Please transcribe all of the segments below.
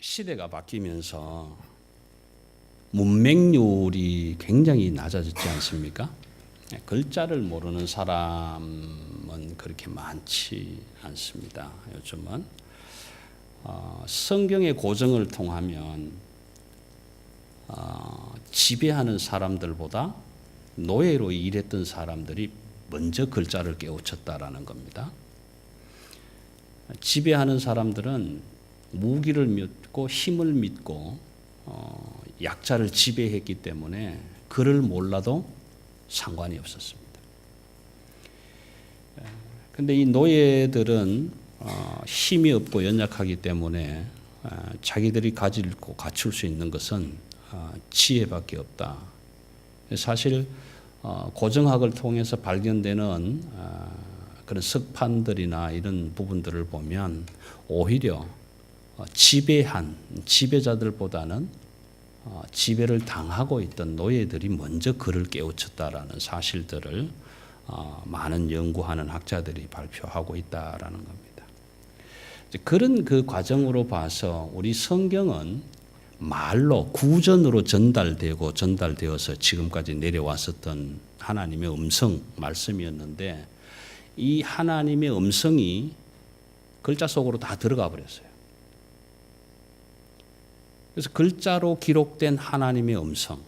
시대가 바뀌면서 문맹률이 굉장히 낮아졌지 않습니까? 글자를 모르는 사람은 그렇게 많지 않습니다. 요즘은 성경의 고증을 통하면 지배하는 사람들보다 노예로 일했던 사람들이 먼저 글자를 깨우쳤다라는 겁니다. 지배하는 사람들은 무기를 믿고 힘을 믿고 약자를 지배했기 때문에 글을 몰라도 상관이 없었습니다. 그런데 이 노예들은 힘이 없고 연약하기 때문에 자기들이 가지고 갖출 수 있는 것은 지혜밖에 없다. 사실 고정학을 통해서 발견되는 그런 석판들이나 이런 부분들을 보면 오히려 지배자들보다는 지배를 당하고 있던 노예들이 먼저 글을 깨우쳤다라는 사실들을 많은 연구하는 학자들이 발표하고 있다라는 겁니다. 그런 그 과정으로 봐서 우리 성경은 말로 구전으로 전달되어서 지금까지 내려왔었던 하나님의 음성 말씀이었는데 이 하나님의 음성이 글자 속으로 다 들어가 버렸어요. 그래서 글자로 기록된 하나님의 음성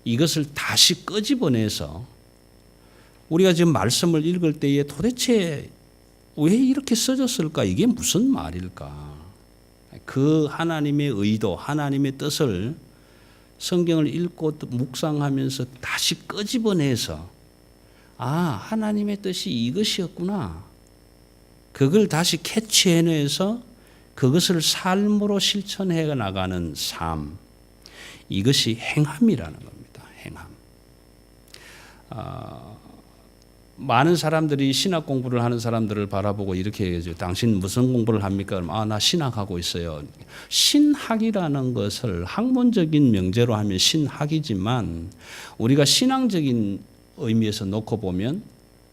이것을 다시 끄집어내서 우리가 지금 말씀을 읽을 때에 도대체 왜 이렇게 써졌을까? 이게 무슨 말일까? 그 하나님의 의도, 하나님의 뜻을 성경을 읽고 묵상하면서 다시 끄집어내서 하나님의 뜻이 이것이었구나. 그걸 다시 캐치해내서 그것을 삶으로 실천해 나가는 삶. 이것이 행함이라는 겁니다. 행함. 많은 사람들이 신학 공부를 하는 사람들을 바라보고 이렇게 얘기하죠. 당신 무슨 공부를 합니까? 그럼 나 신학하고 있어요. 신학이라는 것을 학문적인 명제로 하면 신학이지만 우리가 신앙적인 의미에서 놓고 보면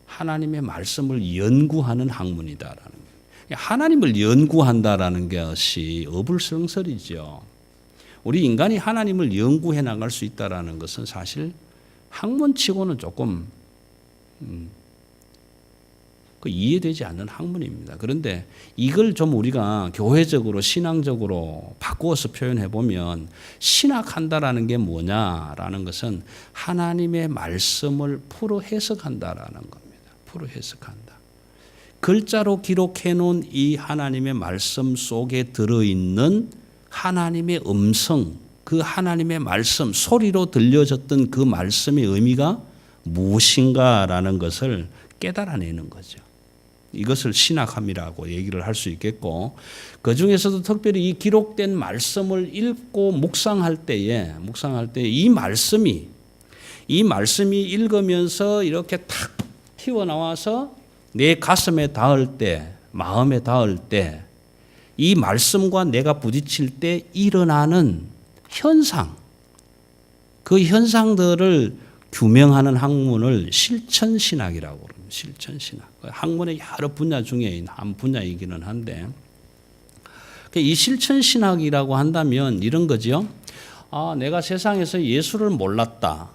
하나님의 말씀을 연구하는 학문이다라는 거예요. 하나님을 연구한다라는 것이 어불성설이죠. 우리 인간이 하나님을 연구해 나갈 수 있다라는 것은 사실 학문치고는 조금 이해되지 않는 학문입니다. 그런데 이걸 좀 우리가 교회적으로 신앙적으로 바꾸어서 표현해 보면 신학한다라는 게 뭐냐라는 것은 하나님의 말씀을 풀어 해석한다라는 겁니다. 풀어 해석한다. 글자로 기록해 놓은 이 하나님의 말씀 속에 들어있는 하나님의 음성, 그 하나님의 말씀, 소리로 들려졌던 그 말씀의 의미가 무엇인가라는 것을 깨달아내는 거죠. 이것을 신학함이라고 얘기를 할 수 있겠고, 그 중에서도 특별히 이 기록된 말씀을 읽고 묵상할 때에 이 말씀이 읽으면서 이렇게 탁 튀어나와서 내 가슴에 닿을 때, 마음에 닿을 때, 이 말씀과 내가 부딪힐 때 일어나는 현상, 그 현상들을 규명하는 학문을 실천신학이라고 합니다. 실천신학. 학문의 여러 분야 중에 한 분야이기는 한데, 이 실천신학이라고 한다면 이런 거죠. 내가 세상에서 예수를 몰랐다.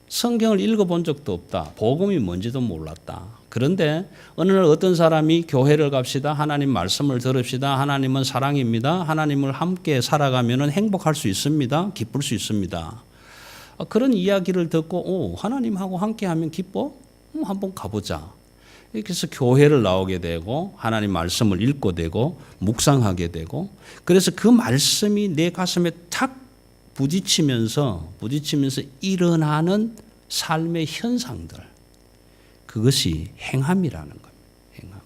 성경을 읽어본 적도 없다. 복음이 뭔지도 몰랐다. 그런데 어느 날 어떤 사람이 교회를 갑시다. 하나님 말씀을 들읍시다. 하나님은 사랑입니다. 하나님을 함께 살아가면 행복할 수 있습니다. 기쁠 수 있습니다. 그런 이야기를 듣고 하나님하고 함께하면 기뻐? 한번 가보자. 이렇게 해서 교회를 나오게 되고 하나님 말씀을 읽고 되고 묵상하게 되고 그래서 그 말씀이 내 가슴에 탁 부딪히면서 일어나는 삶의 현상들 그것이 행함이라는 겁니다. 행함.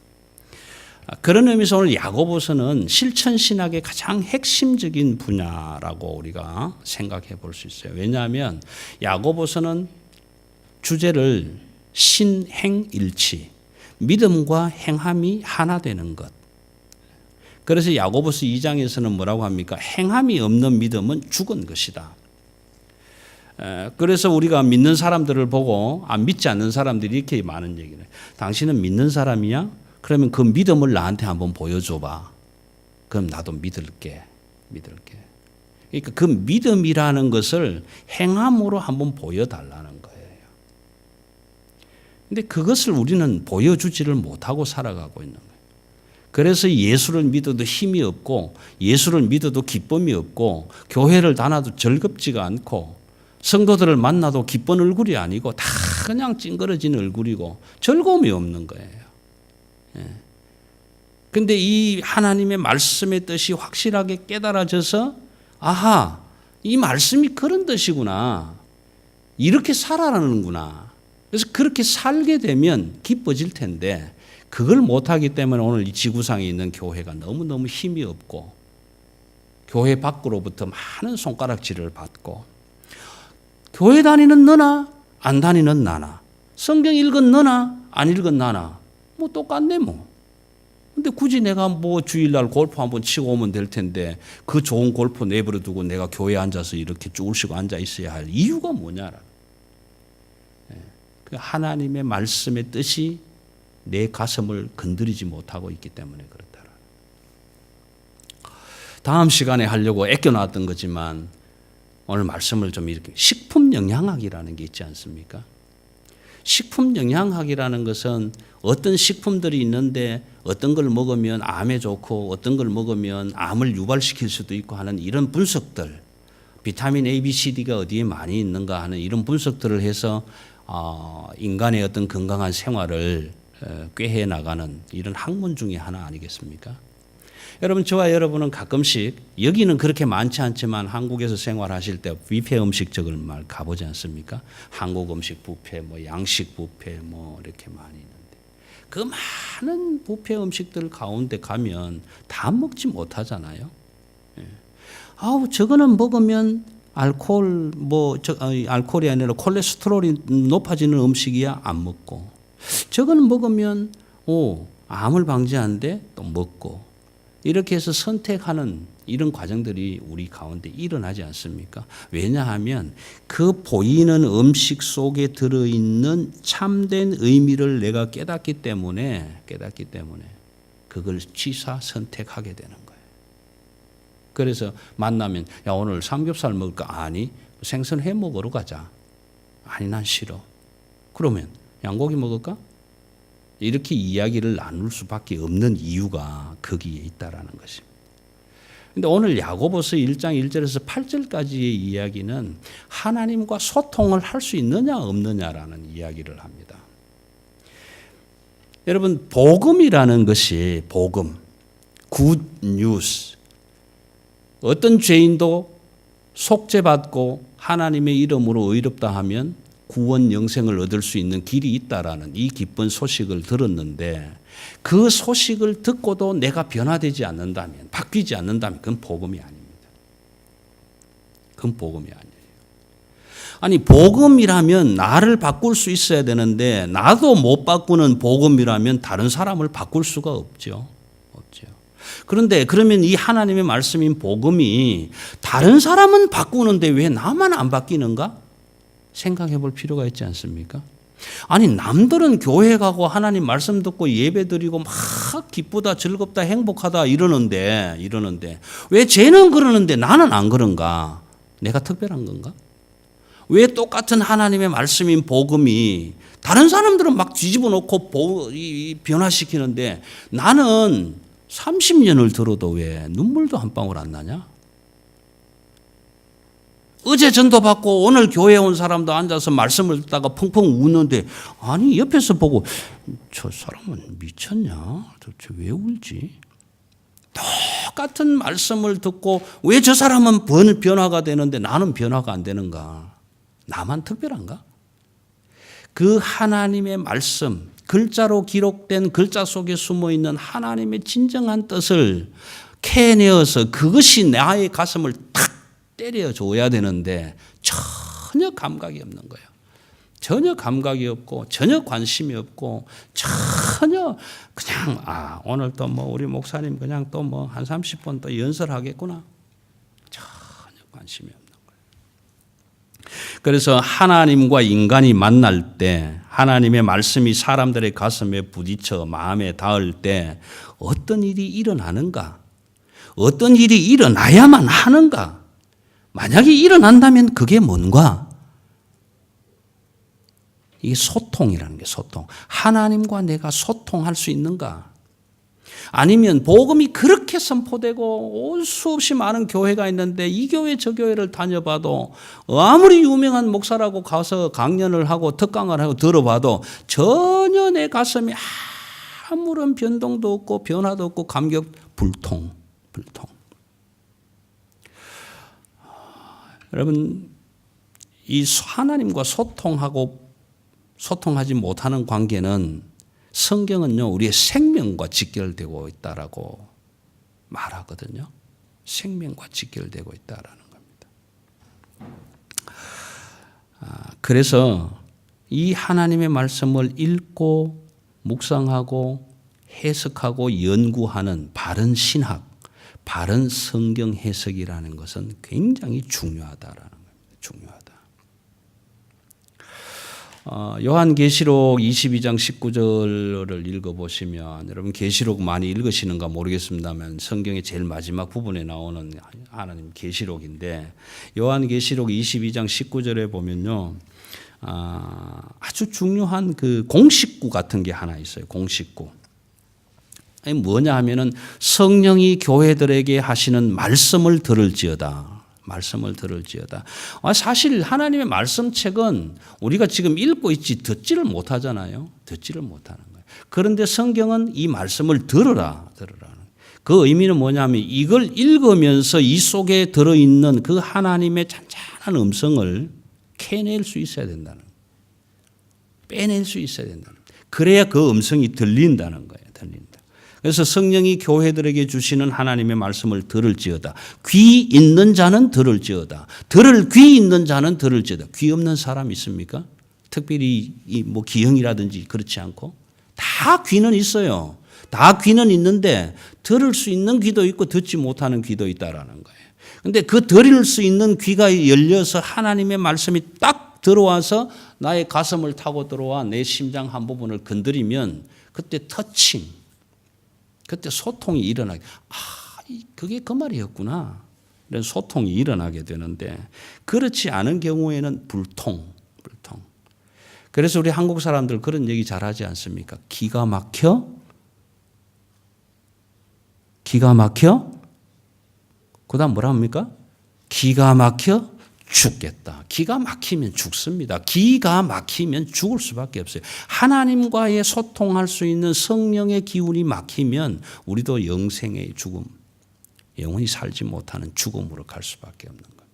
그런 의미에서 오늘 야고보서는 실천신학의 가장 핵심적인 분야라고 우리가 생각해 볼 수 있어요. 왜냐하면 야고보서는 주제를 신행일치, 믿음과 행함이 하나 되는 것. 그래서 야고보서 2장에서는 뭐라고 합니까? 행함이 없는 믿음은 죽은 것이다. 그래서 우리가 믿는 사람들을 보고 믿지 않는 사람들이 이렇게 많은 얘기를 해요. 당신은 믿는 사람이야? 그러면 그 믿음을 나한테 한번 보여줘봐. 그럼 나도 믿을게. 그러니까 그 믿음이라는 것을 행함으로 한번 보여달라는 거예요. 근데 그것을 우리는 보여주지를 못하고 살아가고 있는 거예요. 그래서 예수를 믿어도 힘이 없고 예수를 믿어도 기쁨이 없고 교회를 다녀도 즐겁지가 않고 성도들을 만나도 기쁜 얼굴이 아니고 다 그냥 찡그러진 얼굴이고 즐거움이 없는 거예요. 그런데 이 하나님의 말씀의 뜻이 확실하게 깨달아져서 아하, 이 말씀이 그런 뜻이구나. 이렇게 살아라는구나. 그래서 그렇게 살게 되면 기뻐질 텐데 그걸 못하기 때문에 오늘 이 지구상에 있는 교회가 너무너무 힘이 없고 교회 밖으로부터 많은 손가락질을 받고 교회 다니는 너나 안 다니는 나나 성경 읽은 너나 안 읽은 나나 뭐 똑같네 뭐. 근데 굳이 내가 뭐 주일날 골프 한번 치고 오면 될 텐데 그 좋은 골프 내버려 두고 내가 교회에 앉아서 이렇게 쭈글 쉬고 앉아 있어야 할 이유가 뭐냐라. 그 하나님의 말씀의 뜻이 내 가슴을 건드리지 못하고 있기 때문에 그렇다. 다음 시간에 하려고 아껴놨던 거지만 오늘 말씀을 좀 이렇게 식품 영양학이라는 게 있지 않습니까? 식품 영양학이라는 것은 어떤 식품들이 있는데 어떤 걸 먹으면 암에 좋고 어떤 걸 먹으면 암을 유발시킬 수도 있고 하는 이런 분석들, 비타민 A, B, C, D가 어디에 많이 있는가 하는 이런 분석들을 해서 인간의 어떤 건강한 생활을 꾀해 나가는 이런 학문 중에 하나 아니겠습니까? 여러분, 저와 여러분은 가끔씩 여기는 그렇게 많지 않지만 한국에서 생활하실 때 뷔페 음식점을 말 가보지 않습니까? 한국 음식 뷔페, 뭐 양식 뷔페, 뭐 이렇게 많이 있는데 그 많은 뷔페 음식들 가운데 가면 다 먹지 못하잖아요. 아우 저거는 먹으면 알코올 알코올이 아니라 콜레스테롤이 높아지는 음식이야 안 먹고 저거는 먹으면 암을 방지하는데 또 먹고 이렇게 해서 선택하는 이런 과정들이 우리 가운데 일어나지 않습니까? 왜냐하면 그 보이는 음식 속에 들어있는 참된 의미를 내가 깨닫기 때문에 그걸 취사 선택하게 되는 거예요. 그래서 만나면 야 오늘 삼겹살 먹을까? 아니 생선회 먹으러 가자. 아니 난 싫어. 그러면 양고기 먹을까? 이렇게 이야기를 나눌 수밖에 없는 이유가 거기에 있다라는 것입니다. 그런데 오늘 야고보서 1장 1절에서 8절까지의 이야기는 하나님과 소통을 할 수 있느냐 없느냐라는 이야기를 합니다. 여러분 복음이라는 것이 복음, 굿 뉴스, 어떤 죄인도 속죄받고 하나님의 이름으로 의롭다 하면 구원 영생을 얻을 수 있는 길이 있다라는 이 기쁜 소식을 들었는데 그 소식을 듣고도 내가 변화되지 않는다면 바뀌지 않는다면 그건 복음이 아닙니다. 그건 복음이 아니에요. 아니 복음이라면 나를 바꿀 수 있어야 되는데 나도 못 바꾸는 복음이라면 다른 사람을 바꿀 수가 없죠. 그런데 그러면 이 하나님의 말씀인 복음이 다른 사람은 바꾸는데 왜 나만 안 바뀌는가? 생각해 볼 필요가 있지 않습니까? 아니 남들은 교회 가고 하나님 말씀 듣고 예배 드리고 막 기쁘다 즐겁다 행복하다 이러는데 왜 쟤는 그러는데 나는 안 그런가? 내가 특별한 건가? 왜 똑같은 하나님의 말씀인 복음이 다른 사람들은 막 뒤집어 놓고 변화시키는데 나는 30년을 들어도 왜 눈물도 한 방울 안 나냐? 어제 전도받고 오늘 교회에 온 사람도 앉아서 말씀을 듣다가 펑펑 우는데 아니 옆에서 보고 저 사람은 미쳤냐? 도대체 왜 울지? 똑같은 말씀을 듣고 왜 저 사람은 변화가 되는데 나는 변화가 안 되는가? 나만 특별한가? 그 하나님의 말씀, 글자로 기록된 글자 속에 숨어있는 하나님의 진정한 뜻을 캐내어서 그것이 나의 가슴을 탁 때려줘야 되는데 전혀 감각이 없는 거예요. 전혀 감각이 없고 전혀 관심이 없고 전혀 그냥 오늘 또 뭐 우리 목사님 그냥 또 뭐 한 30분 또 연설하겠구나. 전혀 관심이 없는 거예요. 그래서 하나님과 인간이 만날 때 하나님의 말씀이 사람들의 가슴에 부딪혀 마음에 닿을 때 어떤 일이 일어나는가? 어떤 일이 일어나야만 하는가? 만약에 일어난다면 그게 뭔가? 이게 소통이라는 게 소통. 하나님과 내가 소통할 수 있는가? 아니면 복음이 그렇게 선포되고 올 수 없이 많은 교회가 있는데 이 교회 저 교회를 다녀봐도 아무리 유명한 목사라고 가서 강연을 하고 특강을 하고 들어봐도 전혀 내 가슴이 아무런 변동도 없고 변화도 없고 감격 불통. 여러분, 이 하나님과 소통하지 못하는 관계는 성경은요, 우리의 생명과 직결되고 있다라고 말하거든요. 생명과 직결되고 있다라는 겁니다. 그래서 이 하나님의 말씀을 읽고 묵상하고 해석하고 연구하는 바른 신학, 바른 성경 해석이라는 것은 굉장히 중요하다라는 겁니다. 중요하다. 요한계시록 22장 19절을 읽어보시면, 여러분 계시록 많이 읽으시는가 모르겠습니다만 성경의 제일 마지막 부분에 나오는 하나님 계시록인데, 요한계시록 22장 19절에 보면요, 아주 중요한 그 공식구 같은 게 하나 있어요. 공식구. 뭐냐 하면은 성령이 교회들에게 하시는 말씀을 들을지어다. 말씀을 들을지어다. 사실 하나님의 말씀책은 우리가 지금 읽고 있지 듣지를 못하잖아요. 듣지를 못하는 거예요. 그런데 성경은 이 말씀을 들으라. 그 의미는 뭐냐면 이걸 읽으면서 이 속에 들어있는 그 하나님의 잔잔한 음성을 캐낼 수 있어야 된다는 거예요. 빼낼 수 있어야 된다는 거예요. 그래야 그 음성이 들린다는 거예요. 그래서 성령이 교회들에게 주시는 하나님의 말씀을 들을지어다. 귀 있는 자는 들을지어다. 들을 귀 있는 자는 들을지어다. 귀 없는 사람 있습니까? 특별히 뭐 기형이라든지 그렇지 않고 다 귀는 있어요. 다 귀는 있는데 들을 수 있는 귀도 있고 듣지 못하는 귀도 있다라는 거예요. 그런데 그 들을 수 있는 귀가 열려서 하나님의 말씀이 딱 들어와서 나의 가슴을 타고 들어와 내 심장 한 부분을 건드리면 그때 터칭, 그때 소통이 일어나게, 그게 그 말이었구나. 이런 소통이 일어나게 되는데, 그렇지 않은 경우에는 불통. 그래서 우리 한국 사람들 그런 얘기 잘하지 않습니까? 기가 막혀? 그 다음 뭐라 합니까? 기가 막혀? 죽겠다. 기가 막히면 죽습니다. 기가 막히면 죽을 수밖에 없어요. 하나님과의 소통할 수 있는 성령의 기운이 막히면 우리도 영생의 죽음, 영원히 살지 못하는 죽음으로 갈 수밖에 없는 거예요.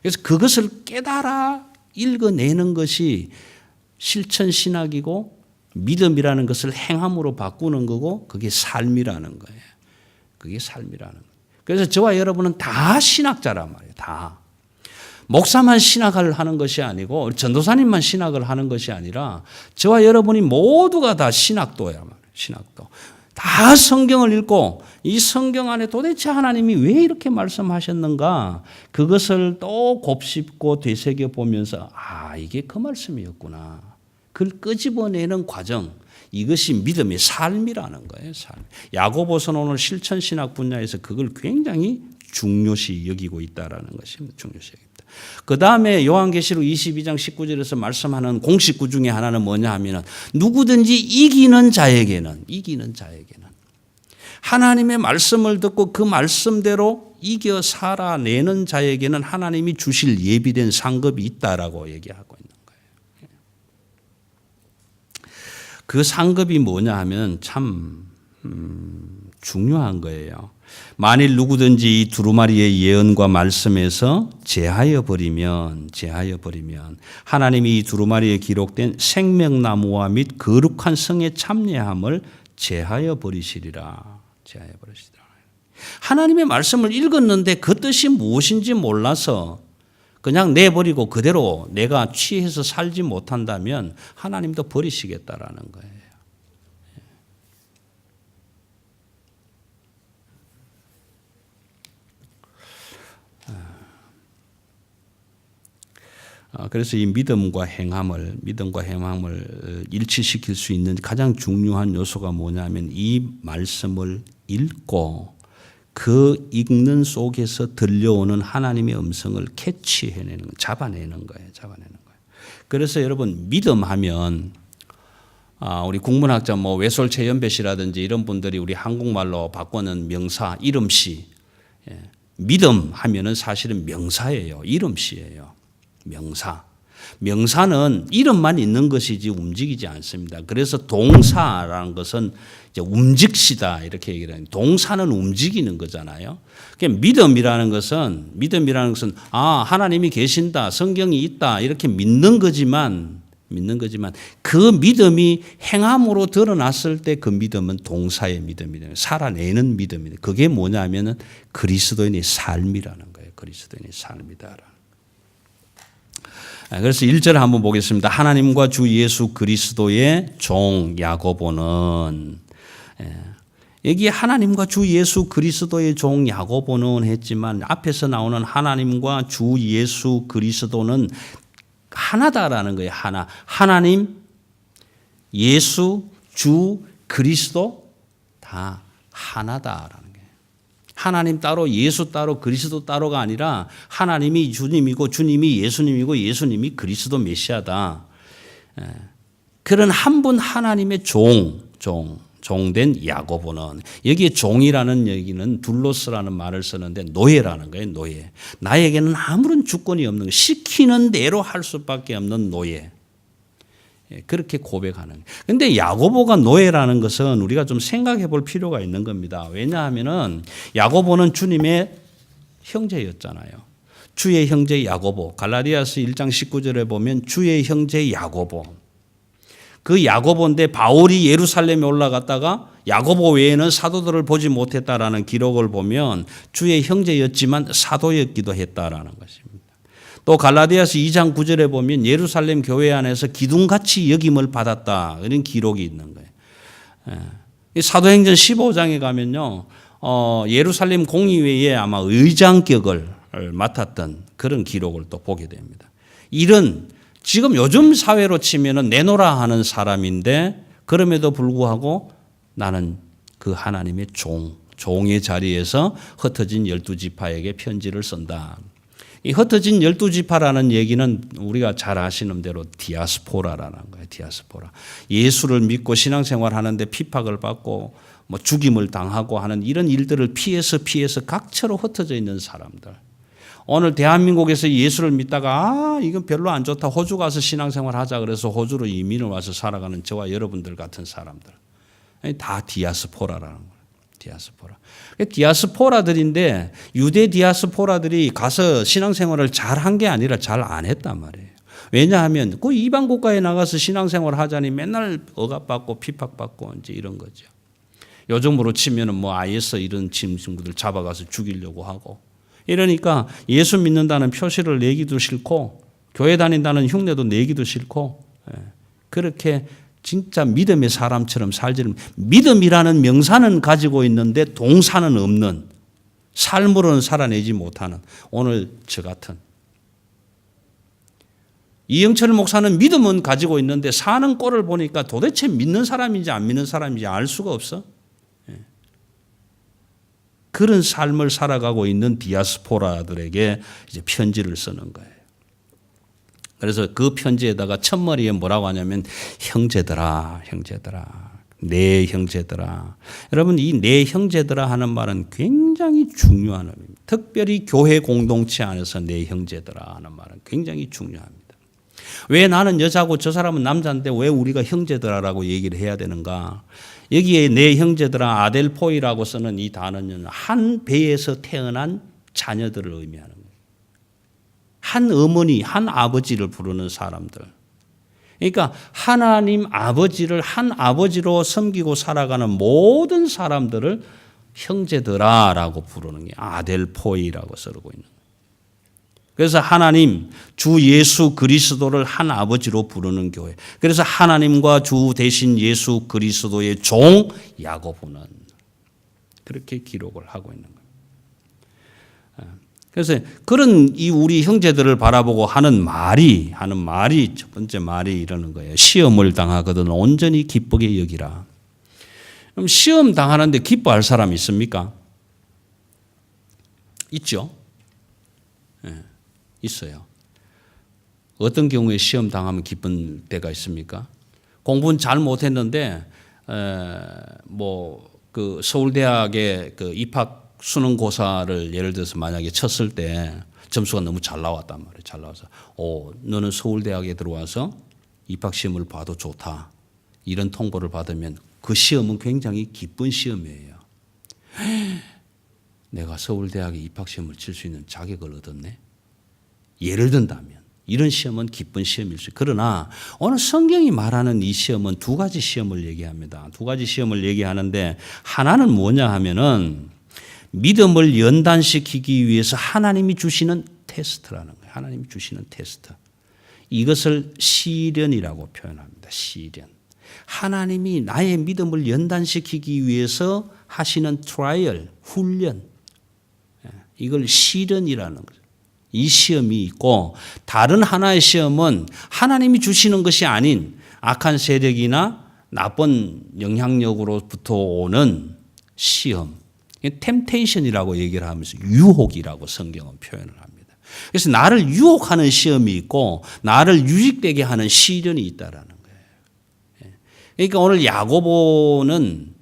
그래서 그것을 깨달아 읽어내는 것이 실천신학이고 믿음이라는 것을 행함으로 바꾸는 거고 그게 삶이라는 거예요. 그게 삶이라는 거예요. 그래서 저와 여러분은 다 신학자란 말이에요. 다. 목사만 신학을 하는 것이 아니고 전도사님만 신학을 하는 것이 아니라 저와 여러분이 모두가 다 신학도야 말이에요. 신학도. 다 성경을 읽고 이 성경 안에 도대체 하나님이 왜 이렇게 말씀하셨는가 그것을 또 곱씹고 되새겨 보면서 이게 그 말씀이었구나. 그걸 끄집어내는 과정. 이것이 믿음의 삶이라는 거예요. 삶. 야고보서는 오늘 실천신학 분야에서 그걸 굉장히 중요시 여기고 있다는 것이 중요시 여깁니다. 그 다음에 요한계시록 22장 19절에서 말씀하는 공식구 중에 하나는 뭐냐 하면 누구든지 이기는 자에게는 하나님의 말씀을 듣고 그 말씀대로 이겨 살아내는 자에게는 하나님이 주실 예비된 상급이 있다라고 얘기하고 있는 거예요. 그 상급이 뭐냐 하면 참 중요한 거예요. 만일 누구든지 이 두루마리의 예언과 말씀에서 제하여 버리면 하나님이 이 두루마리에 기록된 생명나무와 및 거룩한 성의 참여함을 제하여 버리시리라. 하나님의 말씀을 읽었는데 그 뜻이 무엇인지 몰라서 그냥 내버리고 그대로 내가 취해서 살지 못한다면 하나님도 버리시겠다라는 거예요. 그래서 이 믿음과 행함을 일치시킬 수 있는 가장 중요한 요소가 뭐냐면 이 말씀을 읽고 그 읽는 속에서 들려오는 하나님의 음성을 캐치해내는 거, 잡아내는 거예요. 그래서 여러분 믿음하면 우리 국문학자 뭐 외솔최연배 씨라든지 이런 분들이 우리 한국말로 바꾸는 명사, 이름시, 믿음 하면은 사실은 명사예요. 이름시예요. 명사는 이름만 있는 것이지 움직이지 않습니다. 그래서 동사라는 것은 이제 움직시다 이렇게 얘기를 해요. 동사는 움직이는 거잖아요. 그러니까 믿음이라는 것은 하나님이 계신다, 성경이 있다 이렇게 믿는 거지만 그 믿음이 행함으로 드러났을 때 그 믿음은 동사의 믿음이에요. 살아내는 믿음이에요. 그게 뭐냐면은 그리스도인의 삶이라는 거예요. 그리스도인의 삶이다. 그래서 1절 한번 보겠습니다. 하나님과 주 예수 그리스도의 종 야고보는, 여기 하나님과 주 예수 그리스도의 종 야고보는 했지만 앞에서 나오는 하나님과 주 예수 그리스도는 하나다라는 거예요. 하나님, 예수, 주, 그리스도 다 하나다라는 거예요. 하나님 따로, 예수 따로, 그리스도 따로가 아니라 하나님이 주님이고 주님이 예수님이고 예수님이 그리스도 메시아다. 그런 한 분 하나님의 종된 야고보는, 여기에 종이라는 얘기는 둘로스라는 말을 쓰는데 노예라는 거예요. 노예. 나에게는 아무런 주권이 없는 거, 시키는 대로 할 수밖에 없는 노예. 그렇게 고백하는. 근데 야고보가 노예라는 것은 우리가 좀 생각해 볼 필요가 있는 겁니다. 왜냐하면은 야고보는 주님의 형제였잖아요. 주의 형제 야고보. 갈라디아서 1장 19절에 보면 주의 형제 야고보. 그 야고보인데 바울이 예루살렘에 올라갔다가 야고보 외에는 사도들을 보지 못했다라는 기록을 보면 주의 형제였지만 사도였기도 했다라는 것입니다. 또 갈라디아서 2장 9절에 보면 예루살렘 교회 안에서 기둥같이 여김을 받았다 이런 기록이 있는 거예요. 사도행전 15장에 가면요, 예루살렘 공의회에 아마 의장격을 맡았던 그런 기록을 또 보게 됩니다. 이런 지금 요즘 사회로 치면은 내노라 하는 사람인데 그럼에도 불구하고 나는 그 하나님의 종의 자리에서 흩어진 12지파에게 편지를 쓴다. 이 흩어진 12지파라는 얘기는 우리가 잘 아시는 대로 디아스포라라는 거예요. 디아스포라. 예수를 믿고 신앙생활 하는데 핍박을 받고 뭐 죽임을 당하고 하는 이런 일들을 피해서 각처로 흩어져 있는 사람들. 오늘 대한민국에서 예수를 믿다가 이건 별로 안 좋다, 호주 가서 신앙생활 하자 그래서 호주로 이민을 와서 살아가는 저와 여러분들 같은 사람들. 다 디아스포라라는 거예요. 디아스포라들인데 유대 디아스포라들이 가서 신앙생활을 잘한 게 아니라 잘 안 했단 말이에요. 왜냐하면 그 이방 국가에 나가서 신앙생활 하자니 맨날 억압받고 핍박받고 이제 이런 거죠. 요즘으로 치면은 뭐 IS 이런 친구들 잡아가서 죽이려고 하고 이러니까 예수 믿는다는 표시를 내기도 싫고 교회 다닌다는 흉내도 내기도 싫고 그렇게 진짜 믿음의 사람처럼 살지는, 믿음이라는 명사는 가지고 있는데 동사는 없는, 삶으로는 살아내지 못하는 오늘 저 같은 이영철 목사는 믿음은 가지고 있는데 사는 꼴을 보니까 도대체 믿는 사람인지 안 믿는 사람인지 알 수가 없어. 그런 삶을 살아가고 있는 디아스포라들에게 이제 편지를 쓰는 거예요. 그래서 그 편지에다가 첫머리에 뭐라고 하냐면 형제들아, 내 형제들아. 여러분 이 내 형제들아 하는 말은 굉장히 중요한 의미입니다. 특별히 교회 공동체 안에서 내 형제들아 하는 말은 굉장히 중요합니다. 왜 나는 여자고 저 사람은 남자인데 왜 우리가 형제들아라고 얘기를 해야 되는가? 여기에 내 형제들아 아델포이라고 쓰는 이 단어는 한 배에서 태어난 자녀들을 의미하는 거예요. 한 어머니, 한 아버지를 부르는 사람들. 그러니까 하나님 아버지를 한 아버지로 섬기고 살아가는 모든 사람들을 형제들아라고 부르는 게 아델포이라고 쓰고 있는 거예요. 그래서 하나님, 주 예수 그리스도를 한 아버지로 부르는 교회. 그래서 하나님과 주 대신 예수 그리스도의 종 야고보는 그렇게 기록을 하고 있는 거예요. 그래서 그런 이 우리 형제들을 바라보고 하는 말이 첫 번째 말이 이러는 거예요. 시험을 당하거든 온전히 기쁘게 여기라. 그럼 시험 당하는데 기뻐할 사람 있습니까? 있죠? 예, 있어요. 어떤 경우에 시험 당하면 기쁜 때가 있습니까? 공부는 잘 못했는데 그 서울대학의 그 입학 수능고사를 예를 들어서 만약에 쳤을 때 점수가 너무 잘 나왔단 말이에요. 잘 나와서 너는 서울대학에 들어와서 입학시험을 봐도 좋다. 이런 통보를 받으면 그 시험은 굉장히 기쁜 시험이에요. 내가 서울대학에 입학시험을 칠 수 있는 자격을 얻었네. 예를 든다면 이런 시험은 기쁜 시험일 수 있어요. 그러나 오늘 성경이 말하는 이 시험은 두 가지 시험을 얘기합니다. 두 가지 시험을 얘기하는데 하나는 뭐냐 하면은 믿음을 연단시키기 위해서 하나님이 주시는 테스트라는 거예요. 하나님이 주시는 테스트. 이것을 시련이라고 표현합니다. 시련. 하나님이 나의 믿음을 연단시키기 위해서 하시는 트라이얼, 훈련. 이걸 시련이라는 거죠. 이 시험이 있고 다른 하나의 시험은 하나님이 주시는 것이 아닌 악한 세력이나 나쁜 영향력으로부터 오는 시험. 템테이션이라고 얘기를 하면서 유혹이라고 성경은 표현을 합니다. 그래서 나를 유혹하는 시험이 있고 나를 유익되게 하는 시련이 있다라는 거예요. 그러니까 오늘 야고보는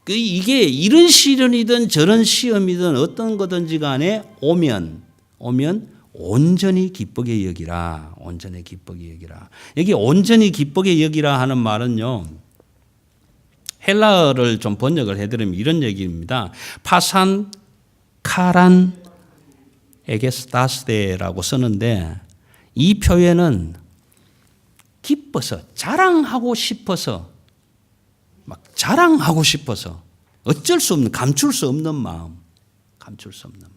이게 이런 시련이든 저런 시험이든 어떤 거든지 간에 오면 온전히 기쁘게 여기라. 온전히 기쁘게 여기라. 여기 온전히 기쁘게 여기라 하는 말은요. 헬라어를 좀 번역을 해드리면 이런 얘기입니다. 파산 카란 에게스타스데라고 쓰는데 이 표현은 기뻐서 자랑하고 싶어서 막 자랑하고 싶어서 어쩔 수 없는 감출 수 없는 마음. 감출 수 없는 마음.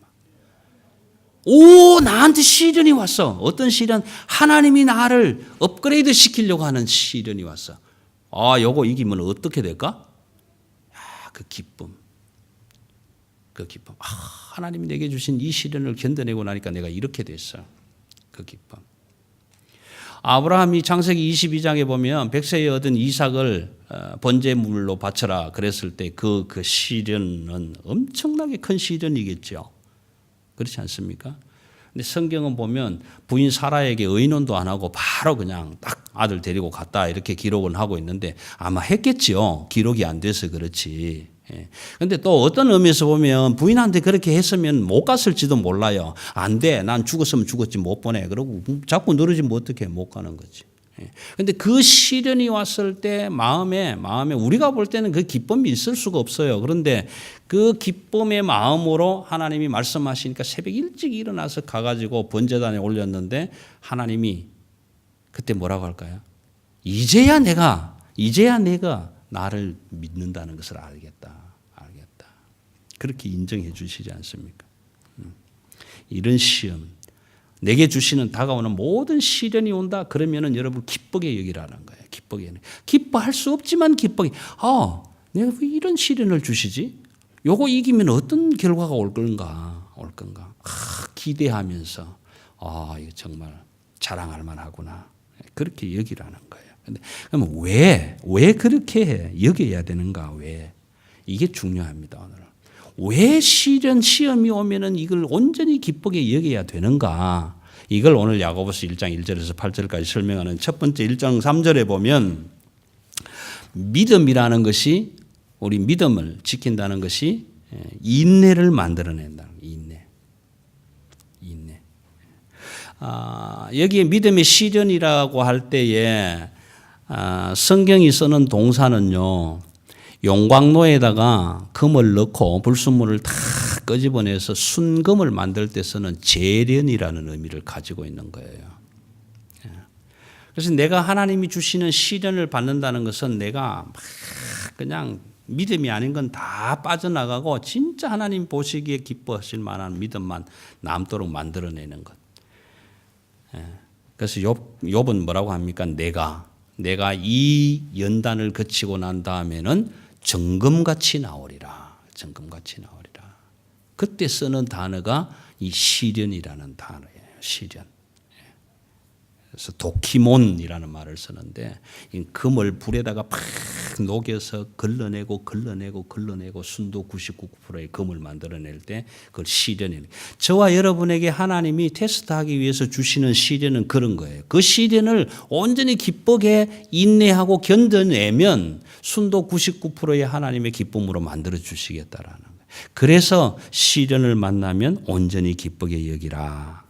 나한테 시련이 왔어. 어떤 시련? 하나님이 나를 업그레이드 시키려고 하는 시련이 왔어. 요거 이기면 어떻게 될까? 그 기쁨. 그 기쁨. 하나님이 내게 주신 이 시련을 견뎌내고 나니까 내가 이렇게 됐어. 그 기쁨. 아브라함이 창세기 22장에 보면 백세에 얻은 이삭을 번제물로 바쳐라 그랬을 때 그 시련은 엄청나게 큰 시련이겠죠. 그렇지 않습니까? 근데 성경은 보면 부인 사라에게 의논도 안 하고 바로 그냥 딱 아들 데리고 갔다 이렇게 기록을 하고 있는데 아마 했겠지요. 기록이 안 돼서 그렇지. 그런데 또 어떤 의미에서 보면 부인한테 그렇게 했으면 못 갔을지도 몰라요. 안 돼. 난 죽었으면 죽었지 못 보내. 그러고 자꾸 늘어지면 어떻게 못 가는 거지. 그런데 그 시련이 왔을 때 마음에 우리가 볼 때는 그 기쁨이 있을 수가 없어요. 그런데 그 기쁨의 마음으로 하나님이 말씀하시니까 새벽 일찍 일어나서 가가지고 번제단에 올렸는데 하나님이 그때 뭐라고 할까요? 이제야 내가 나를 믿는다는 것을 알겠다. 그렇게 인정해 주시지 않습니까? 이런 시험. 내게 주시는 다가오는 모든 시련이 온다. 그러면은 여러분 기쁘게 여기라는 거예요. 기쁘게. 기뻐할 수 없지만 기쁘게. 내가 왜 이런 시련을 주시지? 요거 이기면 어떤 결과가 올 건가? 기대하면서 이거 정말 자랑할 만하구나. 그렇게 여기라는 거예요. 근데 그러면 왜 그렇게 여겨야 되는가? 왜? 이게 중요합니다, 오늘. 왜 시험이 오면은 이걸 온전히 기쁘게 여겨야 되는가? 이걸 오늘 야고보서 1장 1절에서 8절까지 설명하는 첫 번째 1장 3절에 보면 믿음이라는 것이 우리 믿음을 지킨다는 것이 인내를 만들어낸다. 인내. 여기에 믿음의 시련이라고 할 때에 성경이 쓰는 동사는요. 용광로에다가 금을 넣고 불순물을 다 끄집어내서 순금을 만들 때 쓰는 재련이라는 의미를 가지고 있는 거예요. 그래서 내가 하나님이 주시는 시련을 받는다는 것은 내가 막 그냥 믿음이 아닌 건 다 빠져나가고 진짜 하나님 보시기에 기뻐하실 만한 믿음만 남도록 만들어내는 것. 그래서 욥은 뭐라고 합니까? 내가 이 연단을 거치고 난 다음에는 정금같이 나오리라. 그때 쓰는 단어가 이 시련이라는 단어예요. 시련. 그래서 도키몬이라는 말을 쓰는데 이 금을 불에다가 팍 녹여서 걸러내고 순도 99%의 금을 만들어낼 때 그걸 시련이에요. 저와 여러분에게 하나님이 테스트하기 위해서 주시는 시련은 그런 거예요. 그 시련을 온전히 기쁘게 인내하고 견뎌내면 순도 99%의 하나님의 기쁨으로 만들어 주시겠다라는 거예요. 그래서 시련을 만나면 온전히 기쁘게 여기라.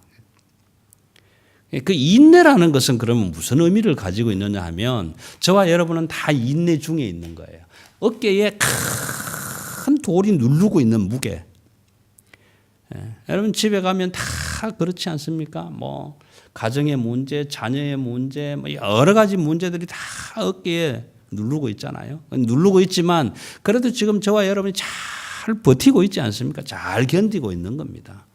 그 인내라는 것은 그러면 무슨 의미를 가지고 있느냐 하면 저와 여러분은 다 인내 중에 있는 거예요. 어깨에 큰 돌이 누르고 있는 무게. 여러분 집에 가면 다 그렇지 않습니까? 뭐 가정의 문제, 자녀의 문제, 뭐 여러 가지 문제들이 다 어깨에 누르고 있잖아요. 누르고 있지만 그래도 지금 저와 여러분이 잘 버티고 있지 않습니까? 잘 견디고 있는 겁니다.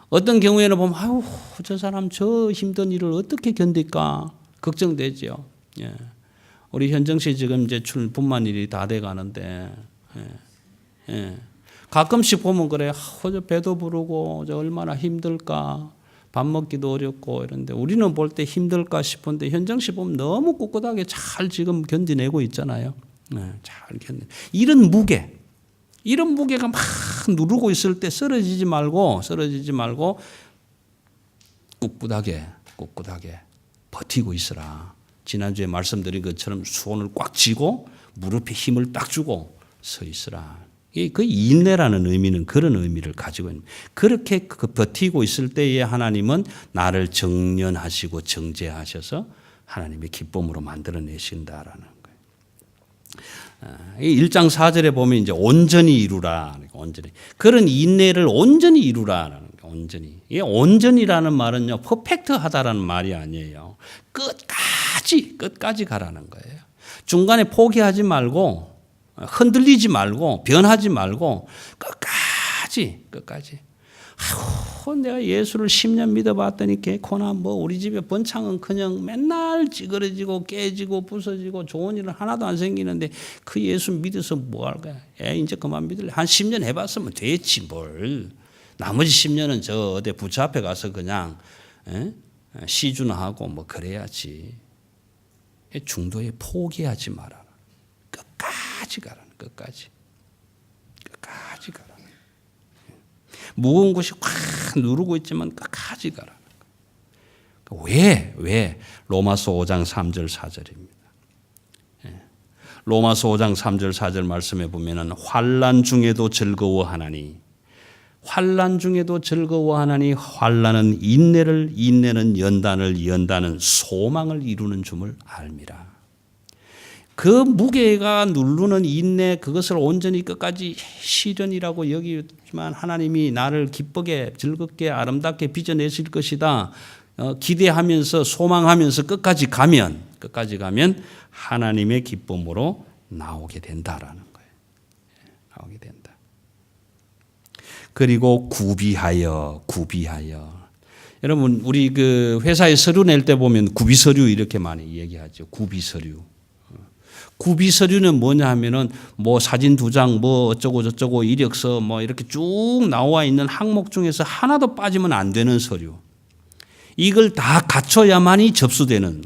어떤 경우에는 보면 아유 저 사람 저 힘든 일을 어떻게 견딜까 걱정되죠. 우리 현정 씨 지금 이제 분만일이 다 돼 가는데 가끔씩 보면 그래. 저 배도 부르고 저 얼마나 힘들까. 밥 먹기도 어렵고 이런데 우리는 볼 때 힘들까 싶은데 현정 씨 보면 너무 꿋꿋하게 잘 지금 견디내고 있잖아요. 잘 견디. 이런 무게가 막 누르고 있을 때 쓰러지지 말고 꿋꿋하게 버티고 있으라. 지난주에 말씀드린 것처럼 손을 꽉 쥐고 무릎에 힘을 딱 주고 서 있으라. 그 인내라는 의미는 그런 의미를 가지고 있는 거예요. 그렇게 버티고 있을 때에 하나님은 나를 정련하시고 정죄하셔서 하나님의 기쁨으로 만들어내신다라는 거예요. 1장 4절에 보면 이제 온전히 이루라. 온전히. 그런 인내를 온전히 이루라라는 거예요. 온전히. 이 온전이라는 말은요, 퍼펙트하다라는 말이 아니에요. 끝까지 가라는 거예요. 중간에 포기하지 말고, 흔들리지 말고, 변하지 말고, 끝까지. 아이고, 내가 예수를 10년 믿어봤더니 개코나 뭐 우리 집에 번창은 그냥 맨날 찌그러지고 깨지고 부서지고 좋은 일은 하나도 안 생기는데 그 예수 믿어서 뭐 할 거야? 이제 그만 믿을래. 한 10년 해봤으면 됐지 뭘. 나머지 10년은 저 어디 부처 앞에 가서 그냥 시주나 하고 뭐 그래야지. 중도에 포기하지 말아라. 끝까지 가라는 끝까지 가라. 무거운 것이 확 누르고 있지만 끝까지 가라. 왜? 로마서 5장 3절 4절입니다. 로마서 5장 3절 4절 말씀에 보면은 환난 중에도 즐거워하나니 환난은 인내는 연단은 소망을 이루는 줌을 알미라. 그 무게가 누르는 인내 그것을 온전히 끝까지 시련이라고 여기지만 하나님이 나를 기쁘게 즐겁게 아름답게 빚어내실 것이다. 기대하면서 소망하면서 끝까지 가면 하나님의 기쁨으로 나오게 된다라는 거예요. 나오게 된다. 그리고 구비하여. 여러분 우리 그 회사에 서류 낼 때 보면 구비 서류 이렇게 많이 얘기하죠. 구비 서류는 뭐냐 하면은 뭐 사진 2장 뭐 어쩌고 저쩌고 이력서 뭐 이렇게 쭉 나와 있는 항목 중에서 하나도 빠지면 안 되는 서류. 이걸 다 갖춰야만이 접수되는.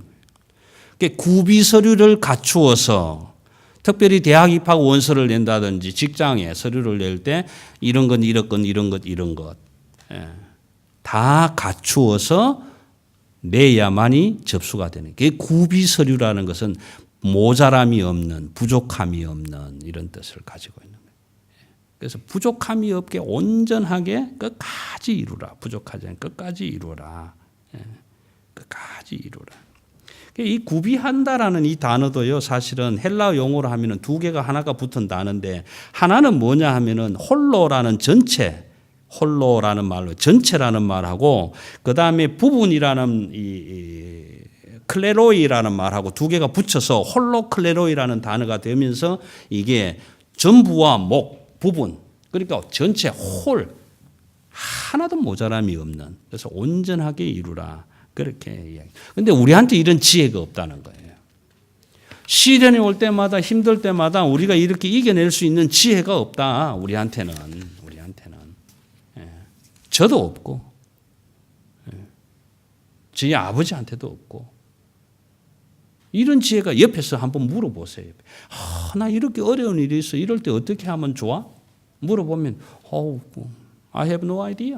구비 서류를 갖추어서 특별히 대학 입학 원서를 낸다든지 직장에 서류를 낼 때 이런 것 다 갖추어서 내야만이 접수가 되는. 게 구비 서류라는 것은 모자람이 없는, 부족함이 없는 이런 뜻을 가지고 있는 거예요. 그래서 부족함이 없게 온전하게 끝까지 이루라. 부족하지 않게 끝까지 이루라. 끝까지 이루라. 이 구비한다라는 이 단어도요, 사실은 헬라어 용어로 하면은 2개가 하나가 붙은 단어인데 하나는 뭐냐 하면은 홀로라는 말로 전체라는 말하고 그 다음에 부분이라는 이 클레로이라는 말하고 2개가 붙여서 홀로클레로이라는 단어가 되면서 이게 전부와 목, 부분 그러니까 전체 홀 하나도 모자람이 없는 그래서 온전하게 이루라 그렇게 이야기. 근데 우리한테 이런 지혜가 없다는 거예요. 시련이 올 때마다 힘들 때마다 우리가 이렇게 이겨낼 수 있는 지혜가 없다. 우리한테는 저도 없고 저희 아버지한테도 없고. 이런 지혜가 옆에서 한번 물어보세요. 나 이렇게 어려운 일이 있어. 이럴 때 어떻게 하면 좋아? 물어보면 I have no idea.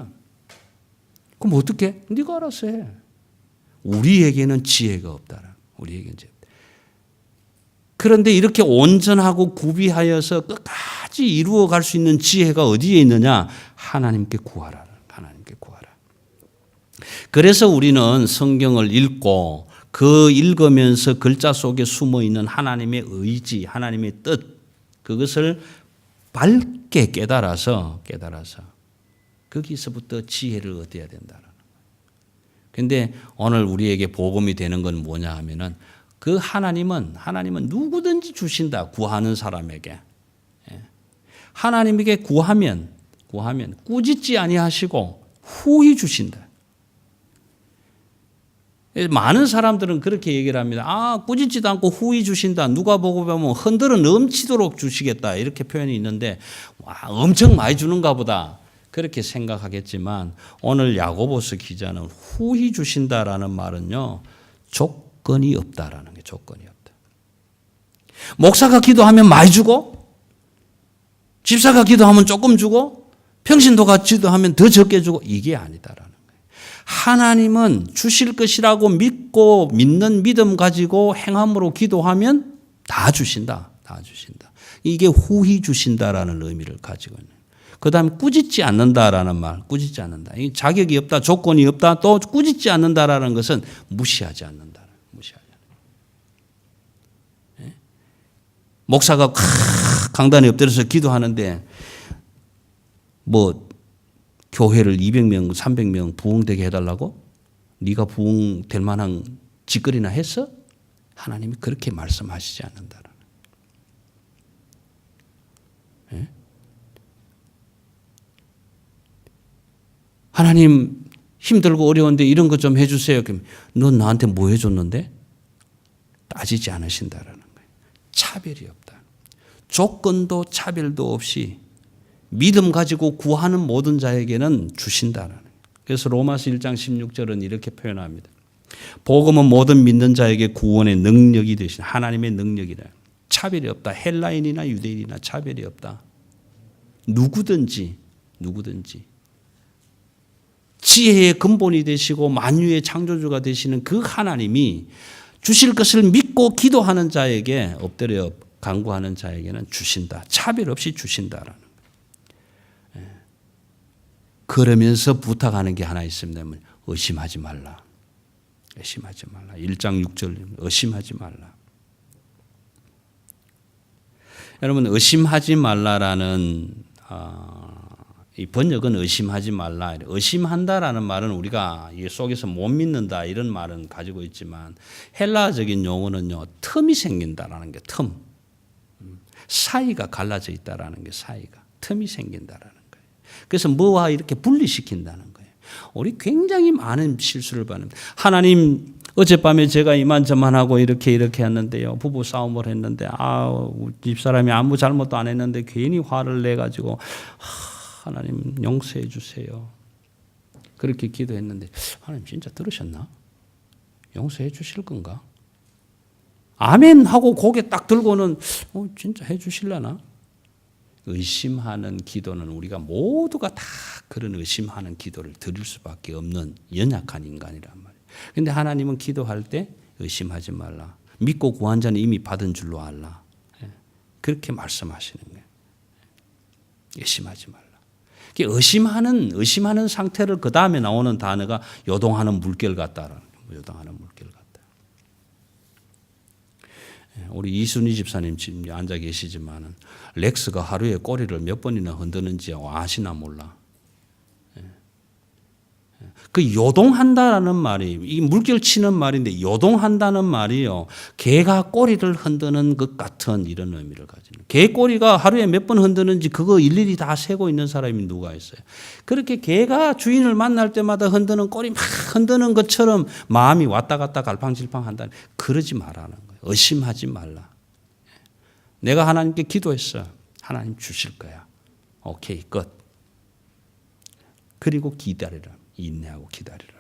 그럼 어떻게? 네가 알아서 해. 우리에게는 지혜가 없다. 우리에게는 지혜. 그런데 이렇게 온전하고 구비하여서 끝까지 이루어갈 수 있는 지혜가 어디에 있느냐? 하나님께 구하라. 하나님께 구하라. 그래서 우리는 성경을 읽고 그 읽으면서 글자 속에 숨어있는 하나님의 의지, 하나님의 뜻, 그것을 밝게 깨달아서 거기서부터 지혜를 얻어야 된다는 거예요. 그런데 오늘 우리에게 복음이 되는 건 뭐냐 하면은 그 하나님은 누구든지 주신다. 구하는 사람에게. 하나님에게 구하면 꾸짖지 아니하시고 후히 주신다. 많은 사람들은 그렇게 얘기를 합니다. 꾸짖지도 않고 후히 주신다. 누가복음에 보면 흔들어 넘치도록 주시겠다. 이렇게 표현이 있는데 엄청 많이 주는가 보다. 그렇게 생각하겠지만 오늘 야고보서 기자는 후히 주신다라는 말은요. 조건이 없다라는 게 조건이 없다. 목사가 기도하면 많이 주고 집사가 기도하면 조금 주고 평신도가 기도하면 더 적게 주고 이게 아니다라는 거예요. 하나님은 주실 것이라고 믿고 믿는 믿음 가지고 행함으로 기도하면 다 주신다. 다 주신다. 이게 후히 주신다라는 의미를 가지고 있는. 그다음에 꾸짖지 않는다라는 말. 꾸짖지 않는다. 이 자격이 없다. 조건이 없다. 또 꾸짖지 않는다라는 것은 무시하지 않는다. 목사가 강단에 엎드려서 기도하는데 교회를 200명, 300명 부흥되게 해달라고? 네가 부흥될 만한 짓거리나 했어? 하나님이 그렇게 말씀하시지 않는다는. 하나님 힘들고 어려운데 이런 것 좀 해주세요. 그럼 넌 나한테 뭐 해줬는데? 따지지 않으신다라는 거예요. 차별이 없다. 조건도 차별도 없이 믿음 가지고 구하는 모든 자에게는 주신다라는 거예요. 그래서 로마서 1장 16절은 이렇게 표현합니다. 복음은 모든 믿는 자에게 구원의 능력이 되신 하나님의 능력이다. 차별이 없다. 헬라인이나 유대인이나 차별이 없다. 누구든지 지혜의 근본이 되시고 만유의 창조주가 되시는 그 하나님이 주실 것을 믿고 기도하는 자에게 엎드려 간구하는 자에게는 주신다. 차별 없이 주신다라는 거예요. 그러면서 부탁하는 게 하나 있습니다. 의심하지 말라. 의심하지 말라. 1장 6절 의심하지 말라. 여러분 의심하지 말라라는 이 번역은 의심하지 말라. 의심한다라는 말은 우리가 이 속에서 못 믿는다 이런 말은 가지고 있지만 헬라적인 용어는요. 틈이 생긴다라는 게 틈. 사이가 갈라져 있다라는 게 사이가. 틈이 생긴다라는 거예요. 그래서 뭐와 이렇게 분리시킨다는 거예요. 우리 굉장히 많은 실수를 받는. 하나님 어젯밤에 제가 이만저만하고 이렇게 했는데요. 부부 싸움을 했는데 집사람이 아무 잘못도 안 했는데 괜히 화를 내가지고 하나님 용서해 주세요. 그렇게 기도했는데 하나님 진짜 들으셨나? 용서해 주실 건가? 아멘 하고 고개 딱 들고는 진짜 해 주실려나? 의심하는 기도는 우리가 모두가 다 그런 의심하는 기도를 드릴 수밖에 없는 연약한 인간이란 말이에요. 그런데 하나님은 기도할 때 의심하지 말라. 믿고 구한 자는 이미 받은 줄로 알라. 그렇게 말씀하시는 거예요. 의심하지 말라. 의심하는 상태를 그 다음에 나오는 단어가 요동하는 물결 같다라는 거예요. 요동하는 물결 같다. 우리 이순희 집사님 지금 앉아 계시지만은 렉스가 하루에 꼬리를 몇 번이나 흔드는지 아시나 몰라. 그 요동한다라는 말이 이 물결 치는 말인데 요동한다는 말이요. 개가 꼬리를 흔드는 것 같은 이런 의미를 가지는. 개 꼬리가 하루에 몇 번 흔드는지 그거 일일이 다 세고 있는 사람이 누가 있어요. 그렇게 개가 주인을 만날 때마다 흔드는 꼬리 막 흔드는 것처럼 마음이 왔다 갔다 갈팡질팡 한다는. 그러지 말라는 거예요. 의심하지 말라. 내가 하나님께 기도했어. 하나님 주실 거야. 오케이 끝. 그리고 기다리라. 인내하고 기다리라.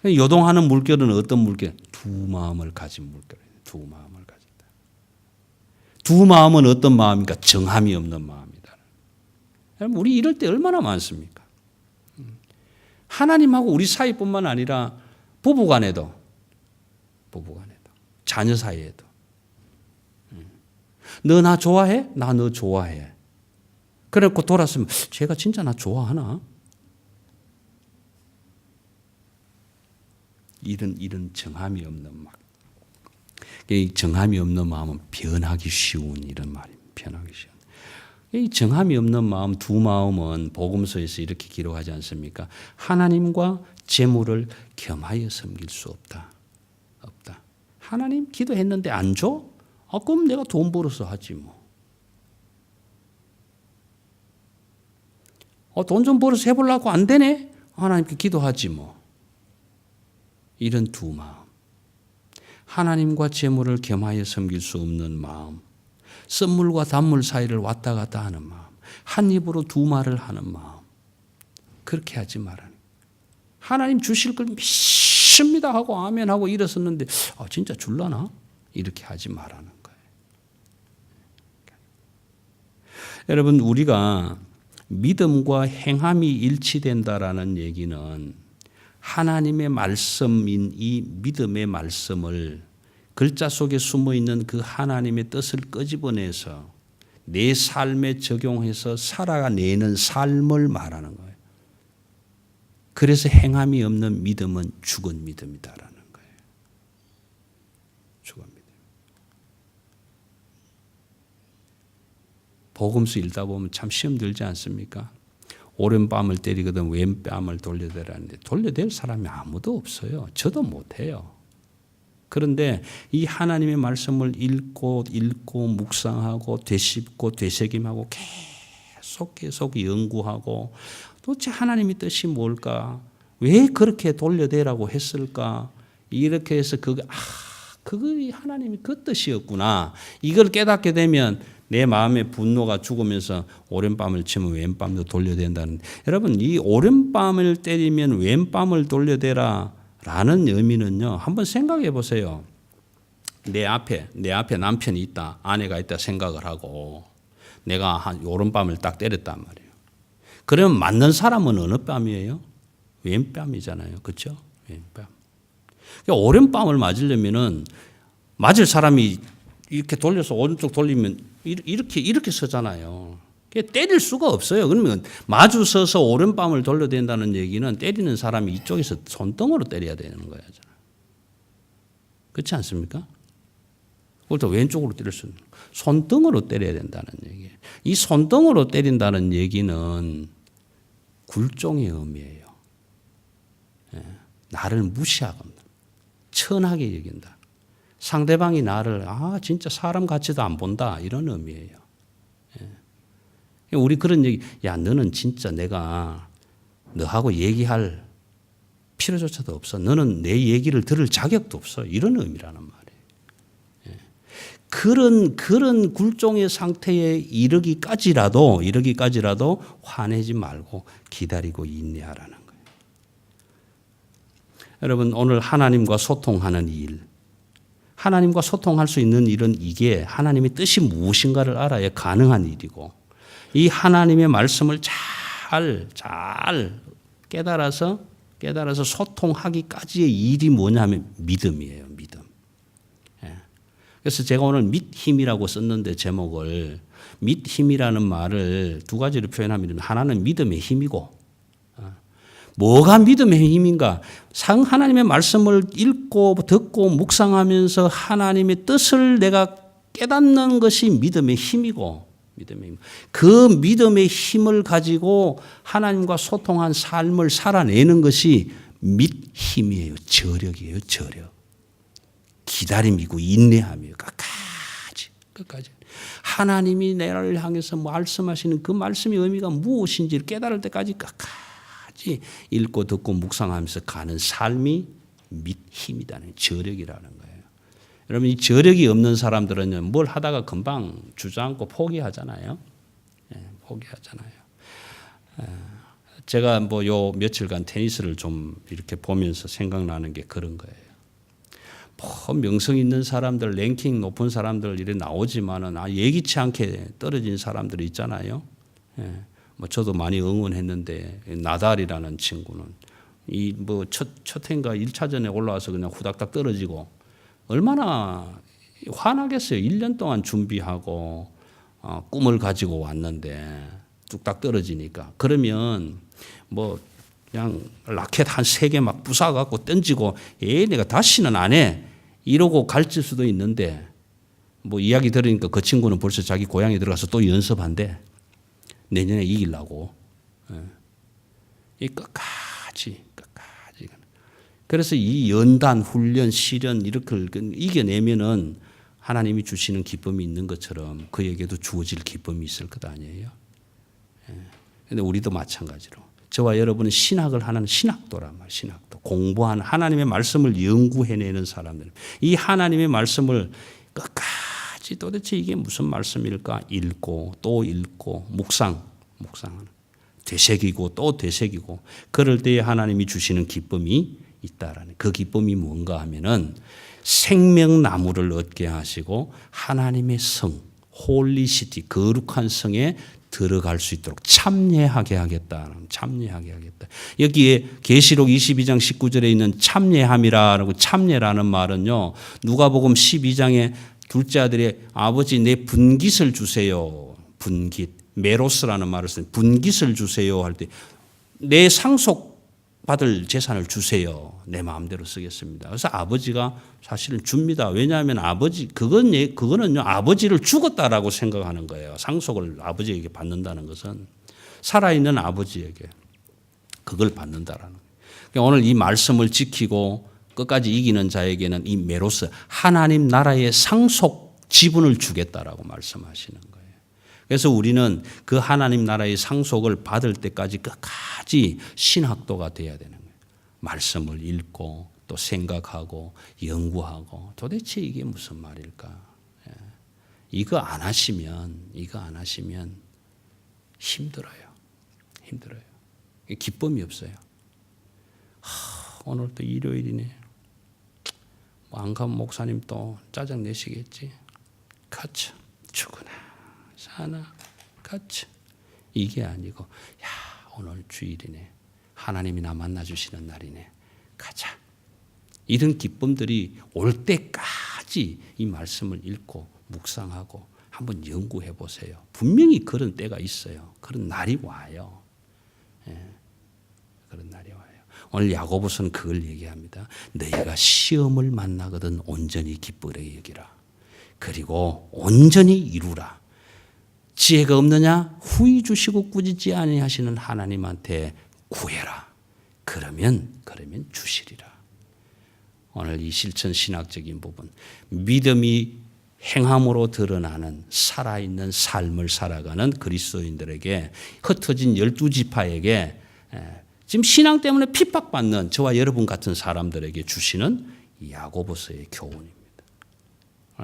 요동하는 물결은 어떤 물결? 두 마음을 가진 물결이에요. 두 마음을 가진다. 두 마음은 어떤 마음입니까? 정함이 없는 마음이다. 여러분, 우리 이럴 때 얼마나 많습니까? 하나님하고 우리 사이뿐만 아니라 부부간에도, 자녀 사이에도. 너 나 좋아해? 나 너 좋아해. 그래갖고 돌았으면 쟤가 진짜 나 좋아하나? 이런 정함이 없는 마음. 이 정함이 없는 마음은 변하기 쉬운 이런 말입니다. 변하기 쉬운. 이 정함이 없는 마음, 두 마음은 복음서에서 이렇게 기록하지 않습니까? 하나님과 재물을 겸하여 섬길 수 없다. 없다. 하나님 기도했는데 안 줘? 그럼 내가 돈 벌어서 하지 뭐. 돈 좀 벌어서 해보려고 안 되네? 하나님께 기도하지 뭐. 이런 두 마음. 하나님과 재물을 겸하여 섬길 수 없는 마음. 선물과 단물 사이를 왔다 갔다 하는 마음. 한 입으로 두 말을 하는 마음. 그렇게 하지 말라는. 하나님 주실 걸 믿습니다 하고 아멘 하고 일어섰는데 진짜 줄라나? 이렇게 하지 말라는 거예요. 여러분, 우리가 믿음과 행함이 일치된다라는 얘기는 하나님의 말씀인 이 믿음의 말씀을 글자 속에 숨어있는 그 하나님의 뜻을 끄집어내서 내 삶에 적용해서 살아내는 삶을 말하는 거예요. 그래서 행함이 없는 믿음은 죽은 믿음이다라는 거예요. 죽은 믿음. 복음서 읽다 보면 참 시험 들지 않습니까? 오른뺨을 때리거든 왼뺨을 돌려대라는데 돌려댈 사람이 아무도 없어요. 저도 못해요. 그런데 이 하나님의 말씀을 읽고 묵상하고 되씹고 되새김하고 계속 연구하고 도대체 하나님의 뜻이 뭘까? 왜 그렇게 돌려대라고 했을까? 이렇게 해서 그거 하나님이 그 뜻이었구나. 이걸 깨닫게 되면 내 마음의 분노가 죽으면서 오른뺨을 치면 왼뺨도 돌려댄다는. 여러분, 이 오른뺨을 때리면 왼뺨을 돌려대라 라는 의미는요, 한번 생각해 보세요. 내 앞에 남편이 있다, 아내가 있다 생각을 하고 내가 한 오른뺨을 딱 때렸단 말이에요. 그러면 맞는 사람은 어느 뺨이에요? 왼뺨이잖아요. 그렇죠? 왼뺨. 그러니까 오른뺨을 맞으려면은 맞을 사람이 이렇게 돌려서 오른쪽 돌리면 이렇게 서잖아요. 때릴 수가 없어요. 그러면 마주 서서 오른뺨을 돌려댄다는 얘기는 때리는 사람이 이쪽에서 손등으로 때려야 되는 거예요. 그렇지 않습니까? 그걸 또 왼쪽으로 때릴 수 있는 손등으로 때려야 된다는 얘기예요. 이 손등으로 때린다는 얘기는 굴종의 의미예요. 나를 무시하고 천하게 여긴다. 상대방이 나를 진짜 사람 같이도 안 본다 이런 의미예요. 우리 그런 얘기, 야 너는 진짜 내가 너하고 얘기할 필요조차도 없어. 너는 내 얘기를 들을 자격도 없어. 이런 의미라는 말이에요. 그런 굴종의 상태에 이르기까지라도 화내지 말고 기다리고 인내하라는 거예요. 여러분, 오늘 하나님과 소통하는 일, 하나님과 소통할 수 있는 일은 이게 하나님의 뜻이 무엇인가를 알아야 가능한 일이고, 이 하나님의 말씀을 잘 깨달아서 소통하기까지의 일이 뭐냐면 믿음이에요. 믿음. 그래서 제가 오늘 믿힘이라고 썼는데 제목을, 믿힘이라는 말을 두 가지로 표현하면 하나는 믿음의 힘이고, 뭐가 믿음의 힘인가? 하나님의 말씀을 읽고 듣고 묵상하면서 하나님의 뜻을 내가 깨닫는 것이 믿음의 힘이고, 그 믿음의 힘을 가지고 하나님과 소통한 삶을 살아내는 것이 믿힘이에요. 저력이에요. 저력. 기다림이고 인내함이에요. 끝까지. 하나님이 나를 향해서 말씀하시는 그 말씀의 의미가 무엇인지를 깨달을 때까지 끝까지 읽고 듣고 묵상하면서 가는 삶이 믿힘이라는 저력이라는 거예요. 여러분, 이 저력이 없는 사람들은 뭘 하다가 금방 주저앉고 포기하잖아요. 포기하잖아요. 제가 뭐 요 며칠간 테니스를 좀 이렇게 보면서 생각나는 게 그런 거예요. 뭐 명성 있는 사람들, 랭킹 높은 사람들 이래 나오지만은 예기치 않게 떨어진 사람들이 있잖아요. 예. 뭐 저도 많이 응원했는데 나달이라는 친구는 이 뭐 첫 해인가 1차전에 올라와서 그냥 후닥닥 떨어지고 얼마나 화나겠어요. 1년 동안 준비하고 꿈을 가지고 왔는데 뚝딱 떨어지니까. 그러면 뭐 그냥 라켓 한 3개 막 부숴갖고 던지고 내가 다시는 안 해 이러고 갈질 수도 있는데 뭐 이야기 들으니까 그 친구는 벌써 자기 고향에 들어가서 또 연습한대. 내년에 이기려고. 이 끝까지. 그래서 이 연단, 훈련, 시련 이렇게 이겨내면은 하나님이 주시는 기쁨이 있는 것처럼 그에게도 주어질 기쁨이 있을 것 아니에요. 그런데 우리도 마찬가지로 저와 여러분은 신학을 하는 신학도란 말이에요. 신학도. 공부하는 하나님의 말씀을 연구해내는 사람들. 이 하나님의 말씀을 끝까지 도대체 이게 무슨 말씀일까 읽고 또 읽고 묵상하는. 되새기고 또 되새기고 그럴 때에 하나님이 주시는 기쁨이 있다라는 그 기쁨이 뭔가 하면은 생명나무를 얻게 하시고 하나님의 성, 홀리시티, 거룩한 성에 들어갈 수 있도록 참여하게 하겠다. 참여하게 하겠다. 여기에 계시록 22장 19절에 있는 참여함이라고 참여라는 말은요. 누가복음 12장에 둘째 아들이 아버지 내 분깃을 주세요. 분깃. 메로스라는 말을 써요. 분깃을 주세요 할 때 내 상속받을 재산을 주세요. 내 마음대로 쓰겠습니다. 그래서 아버지가 사실은 줍니다. 왜냐하면 그거는요 아버지를 죽었다라고 생각하는 거예요. 상속을 아버지에게 받는다는 것은 살아있는 아버지에게 그걸 받는다라는 거예요. 그러니까 오늘 이 말씀을 지키고 끝까지 이기는 자에게는 이 메로스 하나님 나라의 상속 지분을 주겠다라고 말씀하시는 거예요. 그래서 우리는 그 하나님 나라의 상속을 받을 때까지 끝까지 신학도가 돼야 되는 거예요. 말씀을 읽고 또 생각하고 연구하고 도대체 이게 무슨 말일까? 이거 안 하시면 힘들어요. 기쁨이 없어요. 오늘 또 일요일이네. 안 가면 목사님 또 짜증 내시겠지. 가차 죽으나 사나 가차 이게 아니고 오늘 주일이네. 하나님이 나 만나주시는 날이네. 가자. 이런 기쁨들이 올 때까지 이 말씀을 읽고 묵상하고 한번 연구해 보세요. 분명히 그런 때가 있어요. 그런 날이 와요. 그런 날이 와요. 오늘 야고보서는 그걸 얘기합니다. 너희가 시험을 만나거든 온전히 기쁘게 여기라. 그리고 온전히 이루라. 지혜가 없느냐? 후히 주시고 꾸짖지 아니하시는 하나님한테 구해라. 그러면 주시리라. 오늘 이 실천 신학적인 부분, 믿음이 행함으로 드러나는 살아있는 삶을 살아가는 그리스도인들에게 흩어진 12지파에게 지금 신앙 때문에 핍박받는 저와 여러분 같은 사람들에게 주시는 야고보서의 교훈입니다.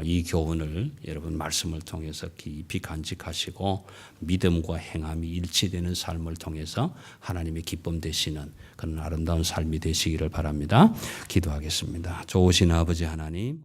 이 교훈을 여러분 말씀을 통해서 깊이 간직하시고 믿음과 행함이 일치되는 삶을 통해서 하나님의 기쁨 되시는 그런 아름다운 삶이 되시기를 바랍니다. 기도하겠습니다. 좋으신 아버지 하나님.